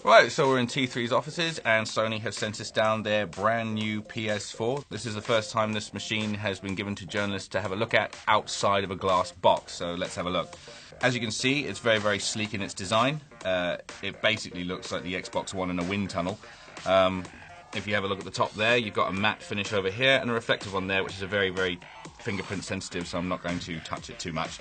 Right, so we're in T3's offices and Sony has sent us down their brand new PS4. This is the first time this machine has been given to journalists to have a look at outside of a glass box, so let's have a look. As you can see, it's very, very sleek in its design. It basically looks like the Xbox One in a wind tunnel. If you have a look at the top there, you've got a matte finish over here and a reflective one there, which is a very, very fingerprint sensitive, so I'm not going to touch it too much.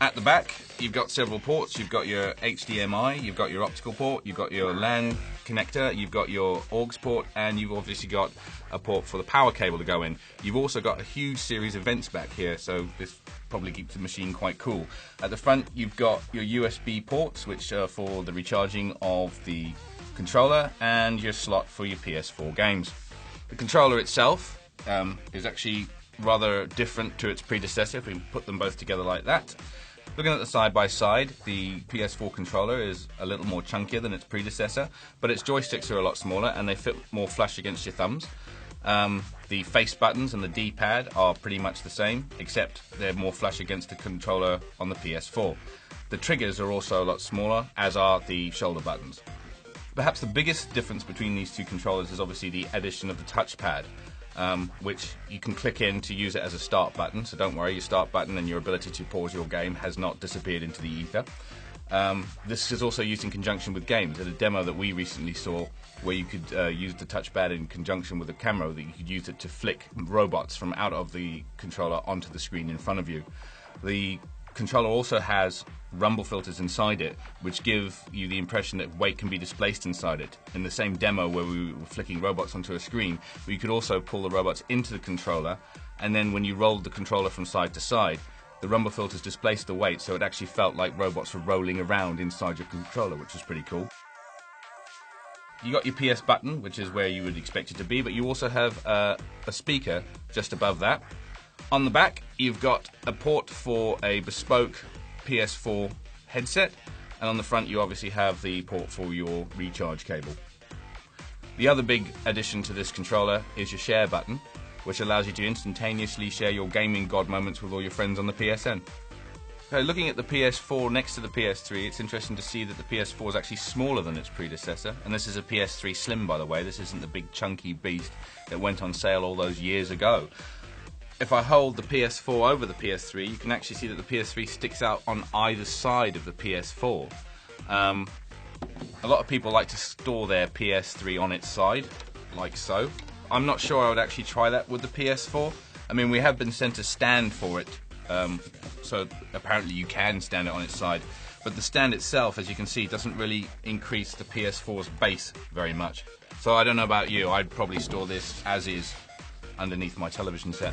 At the back, you've got several ports. You've got your HDMI, you've got your optical port, you've got your LAN connector, you've got your aux port, and you've obviously got a port for the power cable to go in. You've also got a huge series of vents back here, so this probably keeps the machine quite cool. At the front, you've got your USB ports, which are for the recharging of the controller, and your slot for your PS4 games. The controller itself is actually rather different to its predecessor if we put them both together like that. Looking at the side-by-side, the PS4 controller is a little more chunkier than its predecessor, but its joysticks are a lot smaller and they fit more flush against your thumbs. The face buttons and the D-pad are pretty much the same, except they're more flush against the controller on the PS4. The triggers are also a lot smaller, as are the shoulder buttons. Perhaps the biggest difference between these two controllers is obviously the addition of the touchpad, which you can click in to use it as a start button, so don't worry, your start button and your ability to pause your game has not disappeared into the ether. This is also used in conjunction with games. At a demo that we recently saw where you could use the touchpad in conjunction with a camera, that you could use it to flick robots from out of the controller onto the screen in front of you. The controller also has rumble filters inside it, which give you the impression that weight can be displaced inside it. In the same demo where we were flicking robots onto a screen, you could also pull the robots into the controller, and then when you rolled the controller from side to side, the rumble filters displaced the weight, so it actually felt like robots were rolling around inside your controller, which was pretty cool. You got your PS button, which is where you would expect it to be, but you also have a speaker just above that. On the back, you've got a port for a bespoke PS4 headset, and on the front you obviously have the port for your recharge cable. The other big addition to this controller is your share button, which allows you to instantaneously share your gaming god moments with all your friends on the PSN. So looking at the PS4 next to the PS3, it's interesting to see that the PS4 is actually smaller than its predecessor, and this is a PS3 Slim, by the way. This isn't the big chunky beast that went on sale all those years ago. If I hold the PS4 over the PS3, you can actually see that the PS3 sticks out on either side of the PS4. A lot of people like to store their PS3 on its side, like so. I'm not sure I would actually try that with the PS4. I mean, we have been sent a stand for it, so apparently you can stand it on its side. But the stand itself, as you can see, doesn't really increase the PS4's base very much. So I don't know about you, I'd probably store this as is underneath my television set.